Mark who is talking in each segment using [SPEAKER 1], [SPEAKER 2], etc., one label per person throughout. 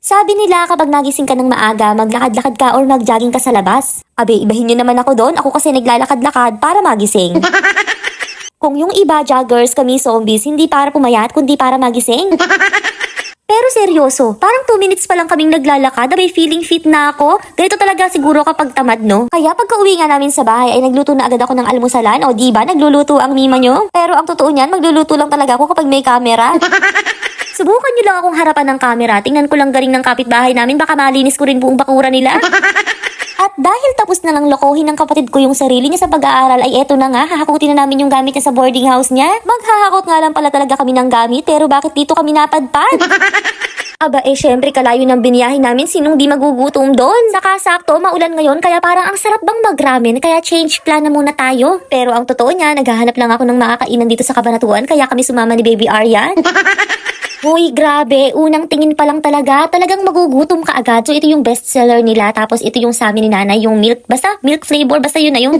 [SPEAKER 1] Sabi nila kapag nagising ka ng maaga, maglakad-lakad ka or mag-jogging ka sa labas. Abe, ibahin nyo naman ako doon. Ako kasi naglalakad-lakad para magising. Kung yung iba joggers, kami zombies, hindi para pumayat, kundi para magising. Pero seryoso, parang 2 minutes pa lang kaming naglalakad, abay feeling fit na ako. Ganito talaga siguro kapag tamad, no? Kaya pagka uwi nga namin sa bahay ay nagluto na agad ako ng almusalan, o diba, nagluluto ang mima nyo. Pero ang totoo niyan, magluluto lang talaga ako kapag may camera. Subukan nyo lang akong harapan ng camera. Tingnan ko lang galing ng kapitbahay namin. Baka malinis ko rin buong bakura nila. At dahil tapos na lang lokohin ng kapatid ko yung sarili niya sa pag-aaral, ay eto na nga, hahakutin na namin yung gamit niya sa boarding house niya. Maghahakot nga lang pala talaga kami ng gamit, pero bakit dito kami napadpad? Aba syempre kalayo ng biniyahin namin, sinong di magugutom doon? Saka sakto, maulan ngayon, kaya parang ang sarap bang mag-ramen, kaya change plan na muna tayo. Pero ang totoo niya, naghahanap lang ako ng makakainan dito sa Kabanatuan, kaya kami sumama ni Baby Aryan. Hoy, grabe. Unang tingin pa lang talaga. Talagang magugutom ka agad. So, ito yung bestseller nila. Tapos, ito yung sa amin ni nanay, yung milk. Basta, milk flavor. Basta yun na yun.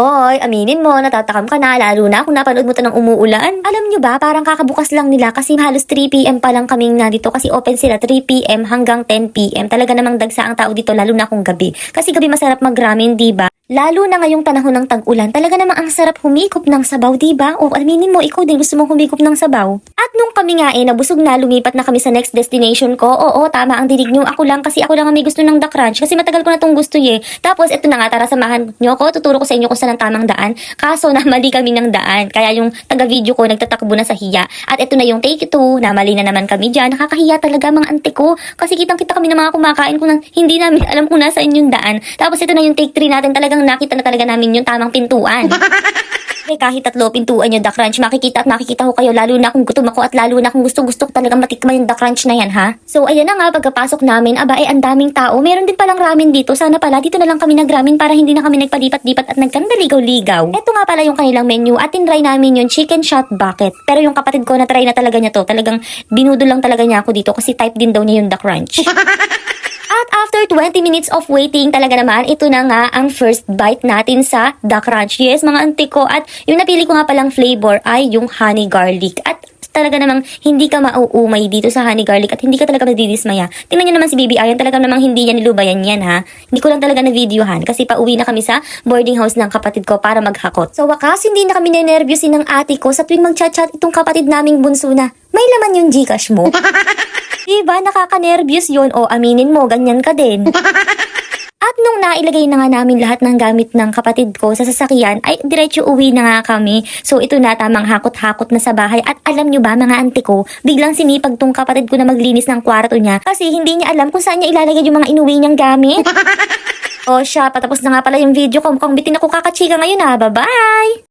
[SPEAKER 1] Hoy, aminin mo, natatakam ka na. Lalo na kung napanood mo to ng umuulan. Alam nyo ba, parang kakabukas lang nila kasi halos 3 p.m. pa lang kaming nandito. Kasi open sila 3 p.m. hanggang 10 p.m. Talaga namang dagsa ang tao dito, lalo na kung gabi. Kasi gabi masarap mag-ramen, diba? Lalo na ngayong panahon ng tag-ulan, talaga namang ang sarap humikop ng sabaw, diba? O aminin mo, ikaw din gusto mong humikop ng sabaw. At nung kami nga nabusog na, lumipat na kami sa next destination ko. Oo, tama ang dinig nyo. Ako lang kasi ako lang ang may gusto ng The Crunch. Kasi matagal ko na tong gusto Tapos, eto na nga, tara samahan nyo ko. Tuturo ko sa inyo kung saan ang tamang daan. Kaso, mali kami ng daan. Kaya yung taga-video ko, nagtatakbo na sa hiya. At eto na yung take 2. Mali na naman kami dyan. Nakakahiya talaga mga ante ko. Kasi kitang-kita kami ng mga kumakain kung hindi namin alam kung nasaan yung daan. Tapos, eto na yung take 3 natin. Talagang nakita na talaga namin yung tamang pintuan. Kahit 3 pintuan yung The Crunch, makikita ko kayo, lalo na kung gutom ako at lalo na kung gusto ko talagang matikman yung The Crunch na yan, ha? So, ayan na nga, pagkapasok namin, ang daming tao. Meron din palang ramen dito. Sana pala, dito na lang kami nagramen para hindi na kami nagpalipat-lipat at nagkandaligaw-ligaw. Ito nga pala yung kanilang menu at tinry namin yung chicken shot bucket. Pero yung kapatid ko, na-try na talaga niya to. Talagang binudol lang talaga niya ako dito kasi type din daw niya yung The Crunch. At after 20 minutes of waiting, talaga naman, ito na nga ang first bite natin sa The Crunch. Yes, mga auntie ko. At yung napili ko nga palang flavor ay yung honey garlic. At talaga namang hindi ka mauumay dito sa honey garlic at hindi ka talaga madidismaya. Tingnan nyo naman si Baby Aryan, talaga namang hindi niya nilubayan yan, ha. Hindi ko lang talaga na-videohan kasi pauwi na kami sa boarding house ng kapatid ko para maghakot. So wakas, hindi na kami ninervyusin ng ate ko sa tuwing mag-chat-chat itong kapatid naming bunso na, may laman yung Gcash mo. Diba, nakaka-nervyos yun, o aminin mo, ganyan ka din. At nung nailagay na nga namin lahat ng gamit ng kapatid ko sa sasakyan, ay diretso uwi na nga kami. So ito na, tamang hakot-hakot na sa bahay. At alam nyo ba mga auntie ko, biglang sinipag tong kapatid ko na maglinis ng kwarto niya kasi hindi niya alam kung saan niya ilalagay yung mga inuwi niyang gamit. O siya, patapos na nga pala yung video ko. Mukhang bitin ako kakachika ngayon, ha. Bye-bye!